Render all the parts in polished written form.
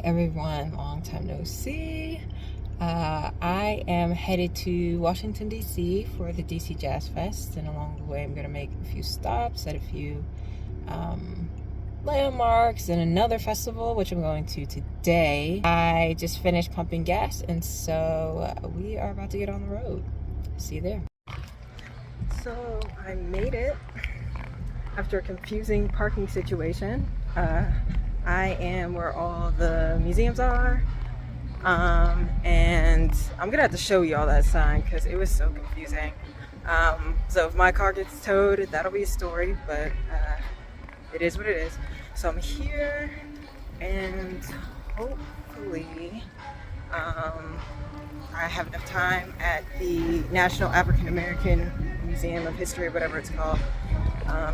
everyone, long time no see. I am headed to Washington, D.C. for the D.C. Jazz Fest, and along the way I'm going to make a few stops at a few landmarks and another festival, which I'm going to today. I just finished pumping gas, and so we are about to get on the road. See you there. So I made it after a confusing parking situation. I am where all the museums are, and I'm gonna have to show you all that sign because it was so confusing. So if my car gets towed, that'll be a story, but it is what it is. So I'm here, and hopefully I have enough time at the National African American Museum of History, whatever it's called,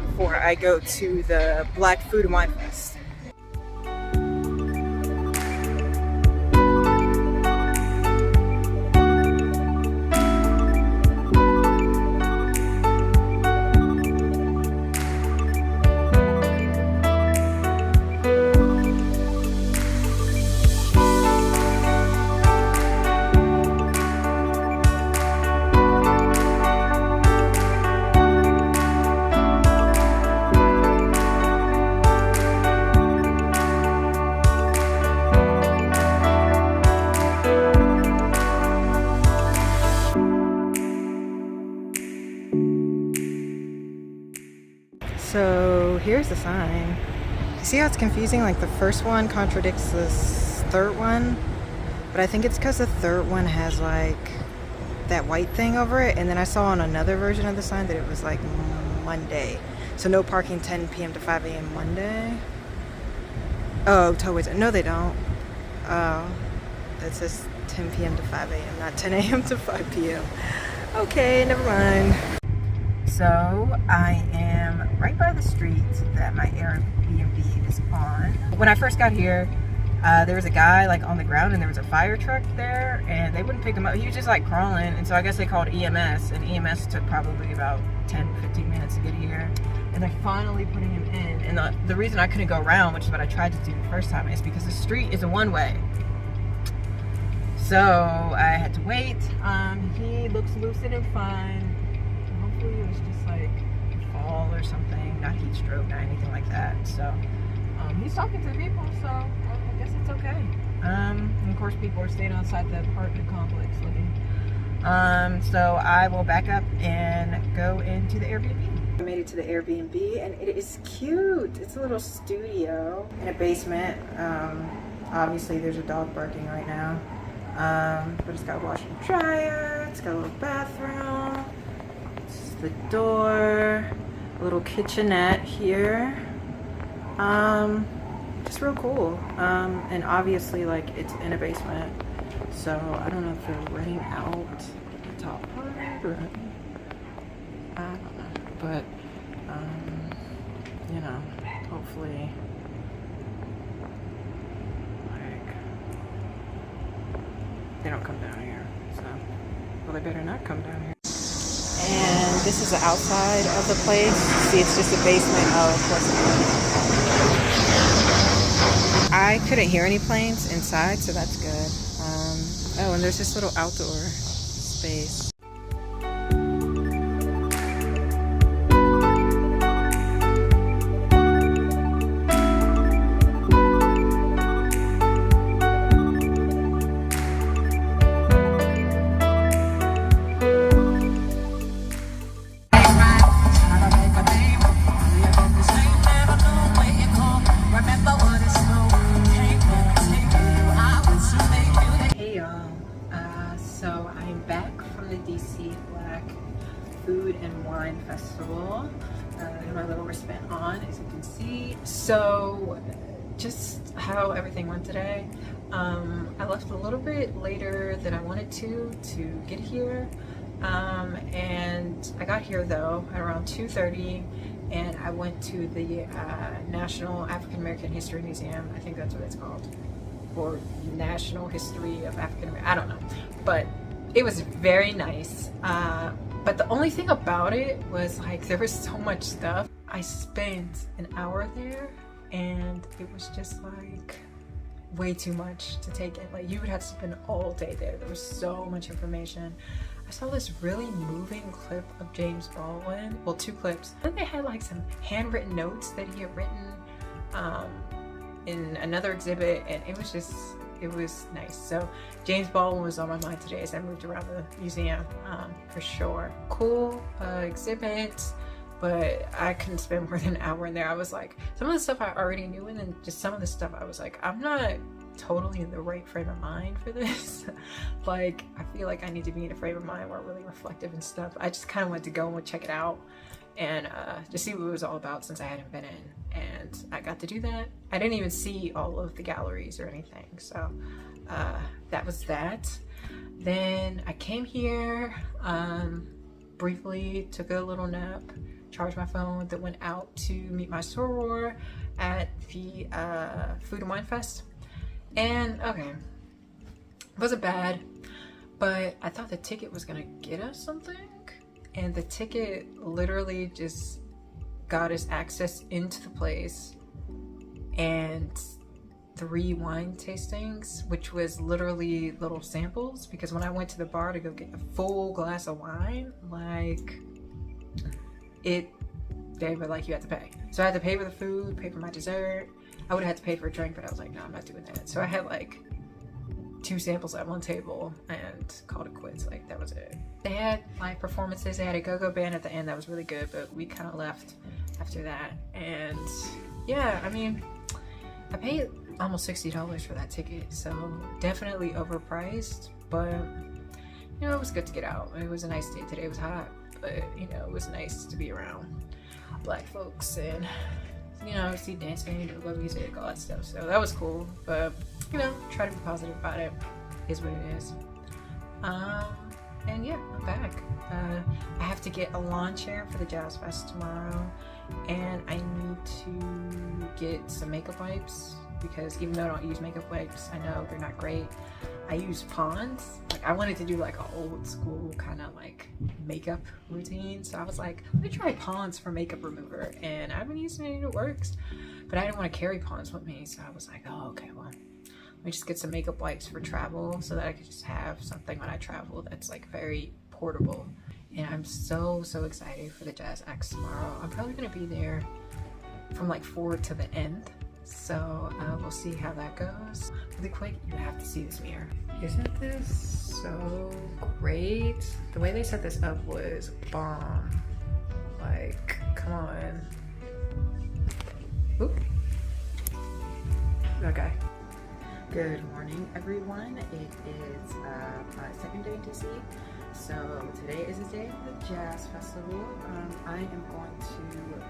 before I go to the Black Food and Wine Fest. So here's the sign. See how it's confusing? Like the first one contradicts this third one, but I think it's because the third one has like that white thing over it, and then I saw on another version of the sign that it was like Monday. So no parking 10 p.m. to 5 a.m. Monday. Oh, towaways. No, they don't. Oh, that says 10 p.m. to 5 a.m., not 10 a.m. to 5 p.m. Okay, never mind. So I am right by the street that my Airbnb is on. When I first got here, there was a guy like on the ground, and there was a fire truck there, and they wouldn't pick him up. He was just like crawling, and so I guess they called EMS, and EMS took probably about 10-15 minutes to get here, and they're finally putting him in. And the reason I couldn't go around, which is what I tried to do the first time, is because the street is a one-way. So I had to wait. He looks lucid and fine. Hopefully it was just like a fall or something, not heat stroke, not anything like that. So he's talking to the people, so I guess it's okay. And of course people are staying outside the apartment complex looking. So I will back up and go into the Airbnb. I made it to the Airbnb, and it is cute. It's a little studio in a basement. Obviously there's a dog barking right now, but it's got a washer and dryer. It's got a little bathroom. The door, a little kitchenette here, just real cool, and obviously like it's in a basement, so I don't know if they're renting out the top part or I don't know, but you know, hopefully like they don't come down here, so well, they better not come down here. And this is the outside of the place. See, it's just a basement. Oh, of course. I couldn't hear any planes inside, so that's good. Oh, and there's this little outdoor space. So I am back from the DC Black Food and Wine Festival. I have my little wristband on, as you can see. So just how everything went today. I left a little bit later than I wanted to get here. And I got here though at around 2:30, and I went to the National African American History Museum. I think that's what it's called. Or National History of African American, I don't know, but it was very nice. But the only thing about it was like there was so much stuff. I spent an hour there, and it was just like way too much to take in. Like, you would have to spend all day there. There was so much information. I saw this really moving clip of James Baldwin. Well, 2 clips. Then they had like some handwritten notes that he had written in another exhibit, and it was nice. So James Baldwin was on my mind today as I moved around the museum, for sure. Cool exhibit, but I couldn't spend more than an hour in there. I was like, some of the stuff I already knew, and then just some of the stuff I was like, I'm not totally in the right frame of mind for this. Like, I feel like I need to be in a frame of mind where I'm really reflective and stuff. I just kind of wanted to go and check it out and just see what it was all about, since I hadn't been in, and I got to do that. I didn't even see all of the galleries or anything, so that was that. Then I came here, briefly took a little nap, charged my phone, then went out to meet my soror at the Food and Wine Fest. And okay, it wasn't bad, but I thought the ticket was gonna get us something, and the ticket literally just got us access into the place and 3 wine tastings, which was literally little samples, because when I went to the bar to go get a full glass of wine, like, they were like, you had to pay. So I had to pay for the food, pay for my dessert. I would have had to pay for a drink, but I was like, no, I'm not doing that. So I had like 2 samples at one table and called it quits. Like, that was it. They had live performances. They had a go-go band at the end that was really good, but we kind of left after that. And yeah, I mean, I paid almost $60 for that ticket, so definitely overpriced, but you know, it was good to get out. It was a nice day today. It was hot, but you know, it was nice to be around Black folks and, you know, see dancing, love music, all that stuff. So that was cool, but you know, try to be positive about it. Is what it is. And yeah, I'm back. I have to get a lawn chair for the Jazz Fest tomorrow, and I need to get some makeup wipes, because even though I don't use makeup wipes, I know they're not great. I use Pond's. Like, I wanted to do like an old school kind of like makeup routine, so I was like, let me try Pond's for makeup remover, and I've been using it and it works, but I didn't want to carry Pond's with me, so I was like, oh, okay, well, let me just get some makeup wipes for travel so that I could just have something when I travel that's like very portable. And I'm so excited for the Jazz X tomorrow. I'm probably gonna be there from like 4 to the end, so we'll see how that goes. Really quick, you have to see this mirror. Isn't this so great? The way they set this up was bomb. Like, come on. Oop. Okay. Good morning, everyone. It is my second day in DC. So today is the day of the Jazz Festival. I am going to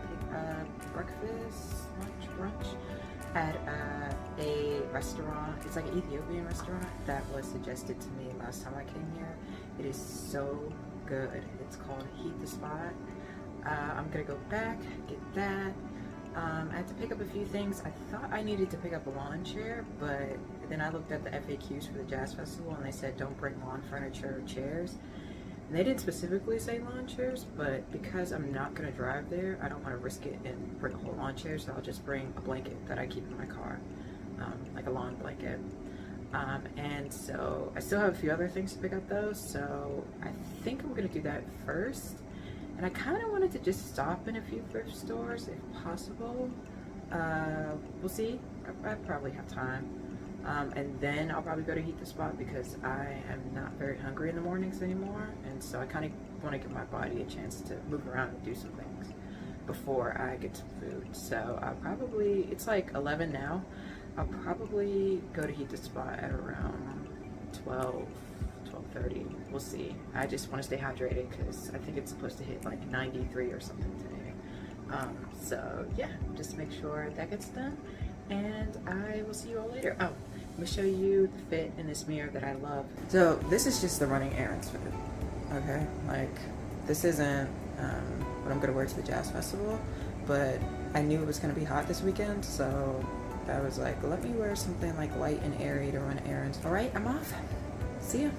pick up breakfast, lunch, brunch at a restaurant. It's like an Ethiopian restaurant that was suggested to me last time I came here. It is so good. It's called Heat the Spot. I'm gonna go back, get that. I had to pick up a few things. I thought I needed to pick up a lawn chair, but then I looked at the FAQs for the Jazz Festival and they said don't bring lawn furniture or chairs. And they didn't specifically say lawn chairs, but because I'm not going to drive there, I don't want to risk it and bring a whole lawn chair, so I'll just bring a blanket that I keep in my car, like a lawn blanket. And so I still have a few other things to pick up though, so I think I'm going to do that first. And I kind of wanted to just stop in a few thrift stores if possible. We'll see. I probably have time. And then I'll probably go to Heat the Spot because I am not very hungry in the mornings anymore. And so I kind of want to give my body a chance to move around and do some things before I get some food. So I'll probably, it's like 11 now. I'll probably go to Heat the Spot at around 12:30. We'll see. I just want to stay hydrated because I think it's supposed to hit like 93 or something today. So yeah, just make sure that gets done, and I will see you all later. Oh, let me show you the fit in this mirror that I love. So this is just the running errands fit. Okay, like this isn't what I'm gonna wear to the Jazz Festival, but I knew it was gonna be hot this weekend, so I was like, let me wear something like light and airy to run errands. All right, I'm off. See ya.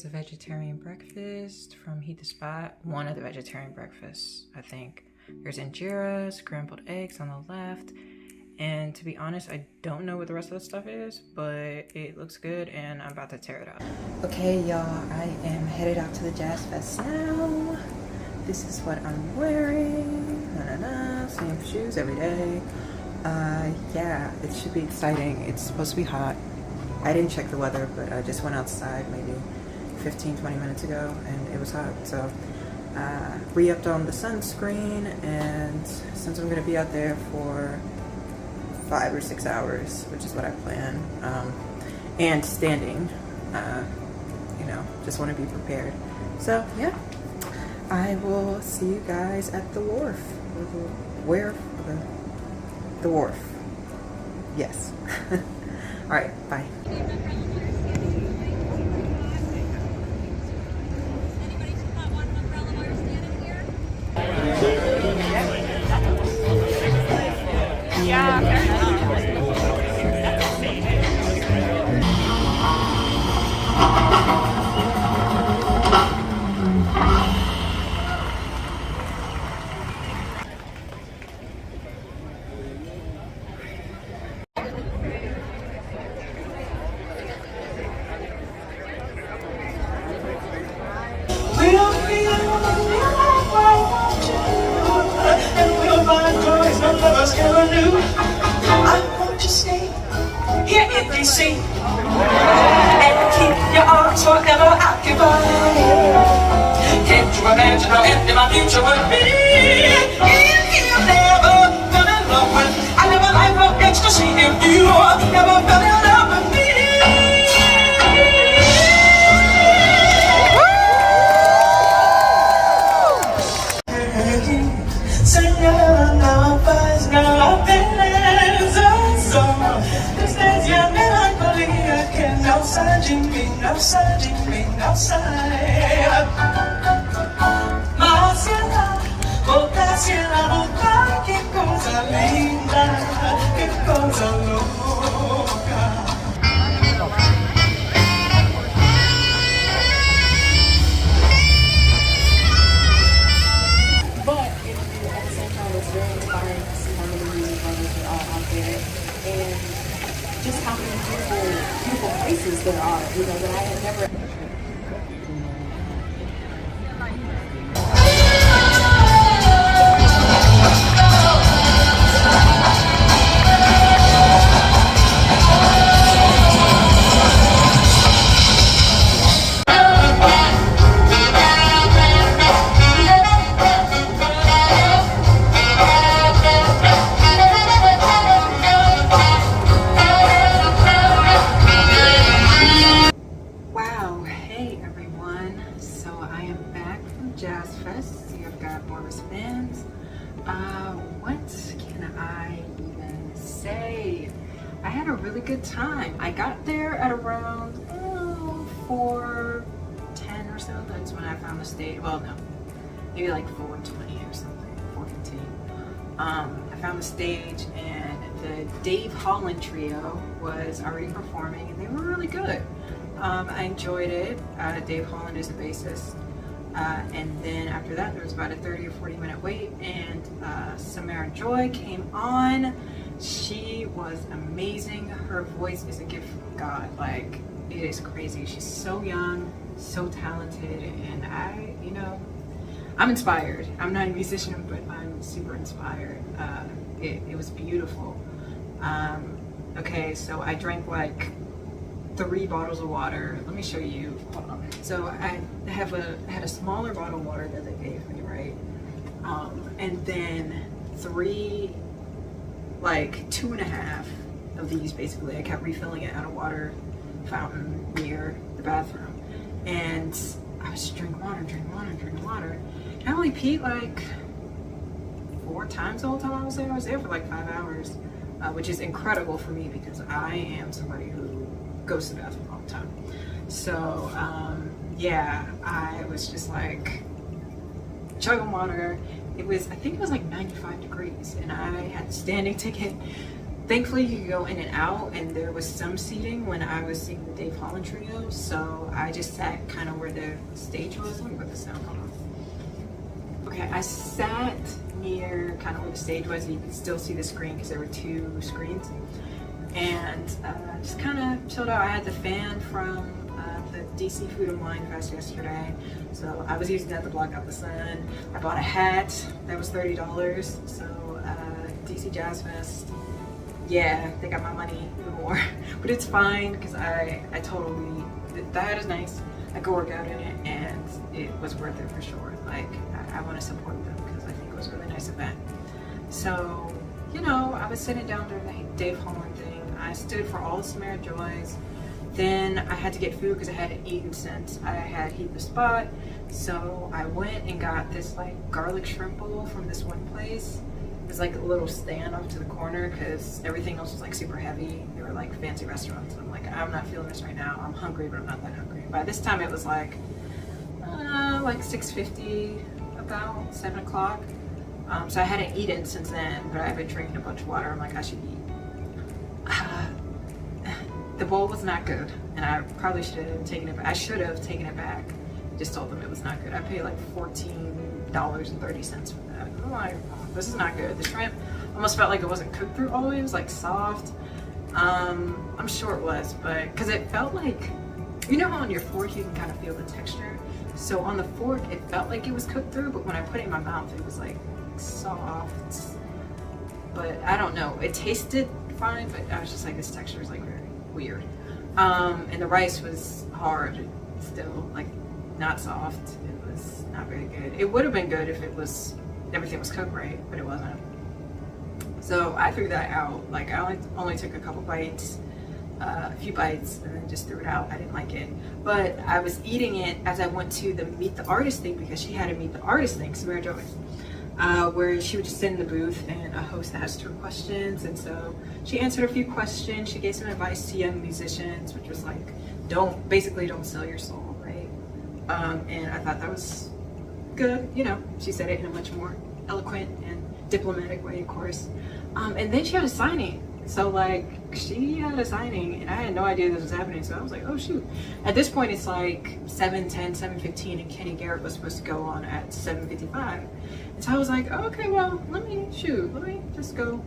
is a vegetarian breakfast from Heat the Spot. One of the vegetarian breakfasts, I think. There's injera, scrambled eggs on the left. And to be honest, I don't know what the rest of the stuff is, but it looks good and I'm about to tear it up. Okay, y'all, I am headed out to the Jazz Fest now. This is what I'm wearing. Same shoes every day. Yeah, it should be exciting. It's supposed to be hot. I didn't check the weather, but I just went outside maybe 15-20 minutes ago and it was hot. So re-upped on the sunscreen, and since I'm gonna be out there for 5 or 6 hours, which is what I plan, and standing, you know, just want to be prepared. So yeah, I will see you guys at the wharf. The wharf. Yes. All right, bye. I want to stay here in DC and keep your arms forever occupied. Can't you imagine how empty my future would be if you never fell in love with? I never life of ecstasy if you never fell in love with me. Outside, más ciela, boca ciela, boca, qué cosa linda, qué cosa loca. But at the same time, it's very inspiring to see how many music brothers are out there, and just how many beautiful places there are, you know, that I had never. Jazz Fest. See, I've got more wristbands. What can I even say? I had a really good time. I got there at around 4:10 or so. That's when I found the stage. Well, no, maybe like 4:20 or something, 4:15. I found the stage, and the Dave Holland trio was already performing, and they were really good. I enjoyed it. Dave Holland is a bassist. And then after that, there was about a 30 or 40 minute wait, and SAMARA Joy came on. She was amazing. Her voice is a gift from God. Like, it is crazy. She's so young, so talented, and I'm inspired. I'm not a musician, but I'm super inspired. It was beautiful. Okay, so I drank like 3 bottles of water. Let me show you. Hold on. So I had a smaller bottle of water that they gave me, right? And then 3, like 2.5 of these basically. I kept refilling it at a water fountain near the bathroom, and I was just drinking water. And I only peed like 4 times the whole time I was there. I was there for like 5 hours, which is incredible for me because I am somebody who goes to the bathroom all the time. So yeah, I was just like chugging water. I think it was like 95 degrees, and I had a standing ticket thankfully you could go in and out, and there was some seating when I was seeing the Dave Holland trio, so I just sat kind of where the stage was. Let me put this down, hold on. Okay, I sat near kind of where the stage was. You could still see the screen because there were 2 screens, and just kind of chilled out. I had the fan from the DC Food and Wine Fest yesterday, so I was using that to block out the sun. I bought a hat that was $30, so DC Jazz Fest, yeah, they got my money even more, but it's fine because I totally, the hat is nice. I could work out in it, and it was worth it for sure. Like, I want to support them because I think it was a really nice event. So, you know, I was sitting down during the Dave Holland thing. I stood for all the Samara Joys. Then I had to get food because I hadn't eaten since I had Heat the Spot. So I went and got this like garlic shrimp bowl from this one place. It was like a little stand off to the corner because everything else was like super heavy. They were like fancy restaurants. I'm like, I'm not feeling this right now. I'm hungry, but I'm not that hungry. By this time it was like 6:50, about 7 o'clock. So I hadn't eaten since then, but I've been drinking a bunch of water. I'm like, I should eat. The bowl was not good, and I probably should have taken it back. I should have taken it back. Just told them it was not good. I paid like $14.30 for that. I'm like, oh, this is not good. The shrimp almost felt like it wasn't cooked through all the way. It was like soft. I'm sure it was, but because it felt like, you know how on your fork you can kind of feel the texture? So on the fork, it felt like it was cooked through, but when I put it in my mouth, it was like soft. But I don't know. It tasted fine, but I was just like, this texture is like very weird. And the rice was hard still, like not soft. It was not very good. It would have been good if it was, everything was cooked right, but it wasn't. So I threw that out. Like I only took a couple bites, a few bites, and then just threw it out. I didn't like it. But I was eating it as I went to the Meet the Artist thing because she had a Meet the Artist thing, Samara Joyce. Where she would just sit in the booth and a host asked her questions, and so she answered a few questions. She gave some advice to young musicians, which was like, don't sell your soul, right? And I thought that was good. You know, she said it in a much more eloquent and diplomatic way, of course. And then she had a signing. So like she had a signing and I had no idea this was happening. So I was like, oh shoot. At this point it's like 7:10, 7:15 and Kenny Garrett was supposed to go on at 7:55. And so I was like, oh, okay, well, let me just go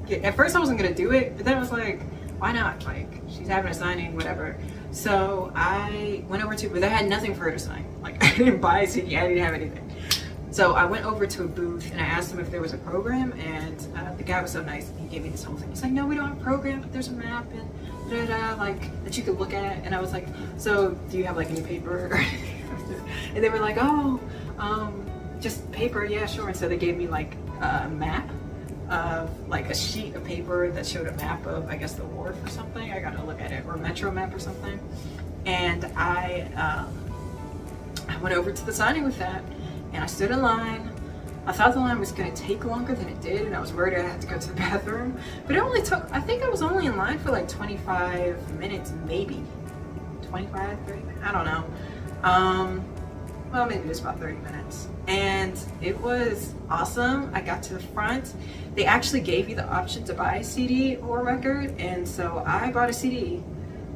get, at first I wasn't gonna do it, but then I was like, why not? Like she's having a signing, whatever. So I went over to, but I had nothing for her to sign. Like I didn't buy a CD, I didn't have anything. So I went over to a booth and I asked him if there was a program, and the guy was so nice. He gave me this whole thing. He's like, no, we don't have a program, but there's a map and like that you could look at. And I was like, so do you have like any paper? And they were like, oh, just paper, yeah, sure. And so they gave me like a map of like a sheet of paper that showed a map of, I guess, the wharf or something. I got to look at it, or Metro map or something. And I went over to the signing with that. And I stood in line. I thought the line was gonna take longer than it did, and I was worried I had to go to the bathroom. But it only took, I think I was only in line for like 25 minutes, maybe. 25, 30 minutes, I don't know. Well, maybe just about 30 minutes. And it was awesome. I got to the front. They actually gave you the option to buy a CD or a record, and so I bought a CD.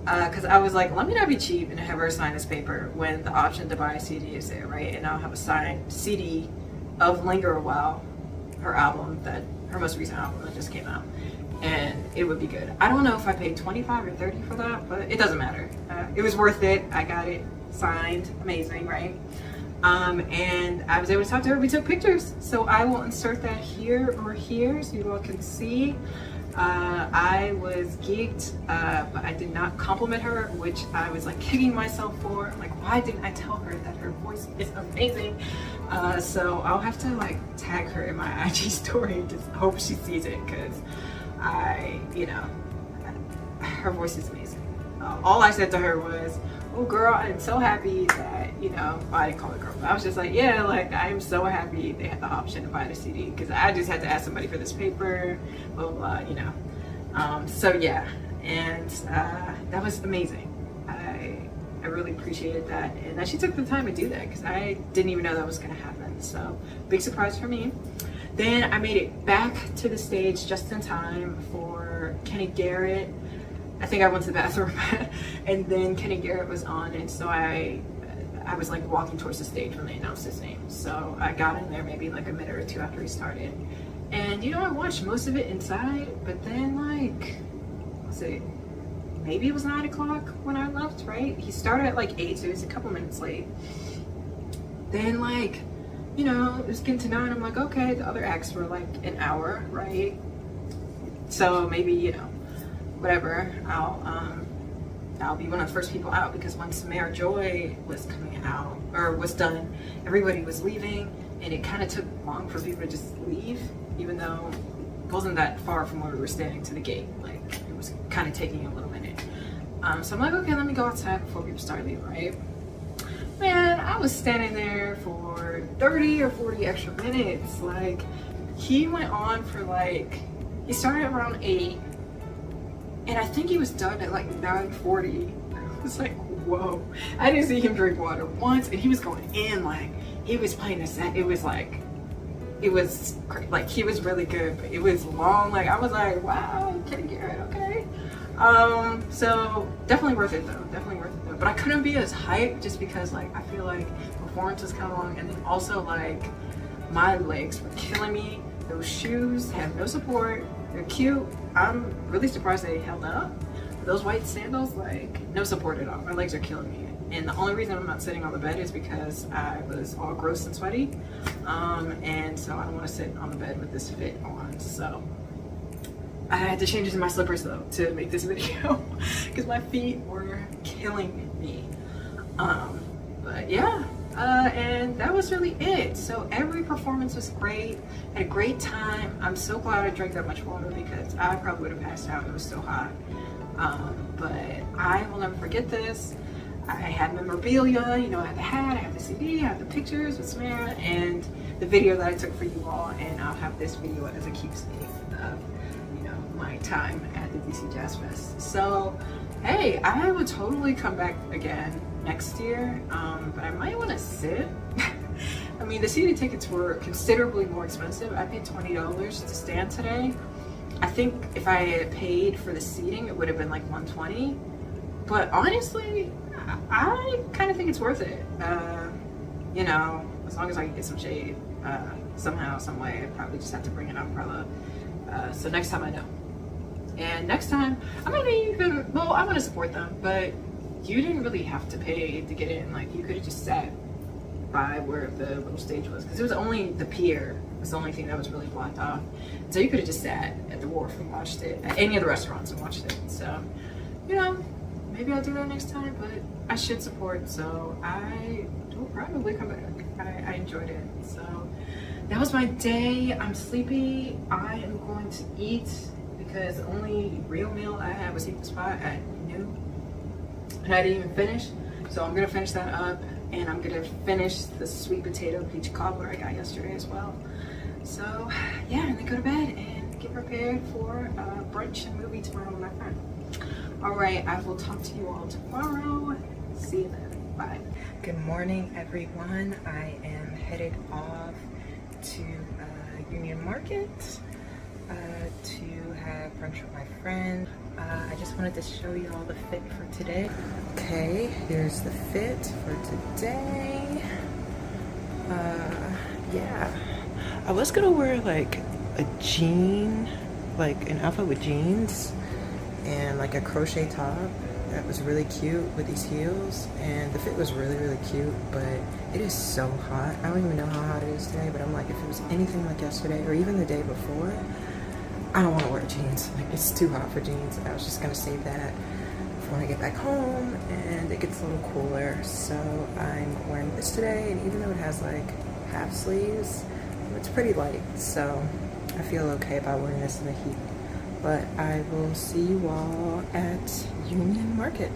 Because I was like, let me not be cheap and have her sign this paper when the option to buy a CD is there, right? And I'll have a signed CD of Linger a While, her album, her most recent album that just came out, and it would be good. I don't know if I paid 25 or 30 for that, but it doesn't matter. It was worth it. I got it signed, amazing, right? And I was able to talk to her. We took pictures, so I will insert that here or here so you all can see. I was geeked, but I did not compliment her, which I was like kicking myself for. Like, why didn't I tell her that her voice is amazing? So I'll have to like tag her in my IG story and just hope she sees it, because her voice is amazing. All I said to her was, oh girl, I'm so happy that, I didn't call her girl, but I was just like, yeah, like I am so happy they had the option to buy the CD, because I just had to ask somebody for this paper, blah, blah, blah, so yeah, and that was amazing. I really appreciated that, and that she took the time to do that, because I didn't even know that was going to happen, so big surprise for me. Then I made it back to the stage just in time for Kenny Garrett. I think I went to the bathroom and then Kenny Garrett was on, and so I was like walking towards the stage when they announced his name. So I got in there maybe like a minute or two after he started. And you know, I watched most of it inside, but then like, let's see, maybe it was 9 o'clock when I left, right? He started at like 8, so he was a couple minutes late. Then like, you know, it was getting to 9, I'm like, okay, the other acts were like an hour, right? So maybe, you know, whatever, I'll be one of the first people out, because when SAMARA Joy was coming out, or was done, everybody was leaving, and it kind of took long for people to just leave, even though it wasn't that far from where we were standing to the gate. Like, it was kind of taking a little minute. So I'm like, okay, let me go outside before people start leaving, right? Man, I was standing there for 30 or 40 extra minutes. Like, he went on for like, he started around 8, and I think he was done at like 9:40. I was like, whoa. I didn't see him drink water once, and he was going in, like, he was playing a set. It was like, he was really good, but it was long. Like, I was like, wow, Kenny Garrett, okay. So definitely worth it though, but I couldn't be as hyped just because like, I feel like performance was kind of long, and then also like, my legs were killing me. Those shoes have no support. They're cute. I'm really surprised they held up. Those white sandals, like, no support at all. My legs are killing me. And the only reason I'm not sitting on the bed is because I was all gross and sweaty. And so I don't want to sit on the bed with this fit on. So I had to change into my slippers though to make this video because my feet were killing me. But yeah. And that was really it. So every performance was great. Had a great time. I'm so glad I drank that much water because I probably would have passed out. It was so hot. But I will never forget this. I had memorabilia, you know, I had the hat, I have the CD, I have the pictures with SAMARA, and the video that I took for you all, and I'll have this video as a keepsake of, you know, my time at the DC Jazz Fest. So, hey, I would totally come back again next year, but I might want to sit. I mean, the CD tickets were considerably more expensive. I paid $20 to stand today. I think if I had paid for the seating, it would have been like $120. But honestly, I kind of think it's worth it. You know, as long as I can get some shade somehow, some way. I probably just have to bring an umbrella. So next time I know. And next time, I might even, well, I want to support them, but you didn't really have to pay to get in. Like, you could have just sat by where the little stage was, because it was only the pier was the only thing that was really blocked off. So you could have just sat at the wharf and watched it at any of the restaurants and watched it. So, you know, maybe I'll do that next time, but I should support, so I will probably come back. I enjoyed it. So that was my day. I'm sleepy. I am going to eat because the only real meal I had was Eat the Spot at noon. And I didn't even finish. So I'm gonna finish that up, and I'm gonna finish the sweet potato peach cobbler I got yesterday as well. So yeah, and then go to bed and get prepared for brunch and movie tomorrow with my friend. All right, I will talk to you all tomorrow. See you then. Bye. Good morning, everyone. I am headed off to Union Market to have brunch with my friend. I just wanted to show you all the fit for today. Okay, here's the fit for today. Yeah, I was gonna wear like a jean, like an outfit with jeans and like a crochet top that was really cute with these heels, and the fit was really cute, but it is so hot. I don't even know how hot it is today, but I'm like, if it was anything like yesterday or even the day before, I don't want to wear jeans. Like, it's too hot for jeans. I was just gonna save that for when I get back home and it gets a little cooler. So I'm wearing this today, and even though it has like half sleeves, it's pretty light, so I feel okay about wearing this in the heat. But I will see you all at Union Market.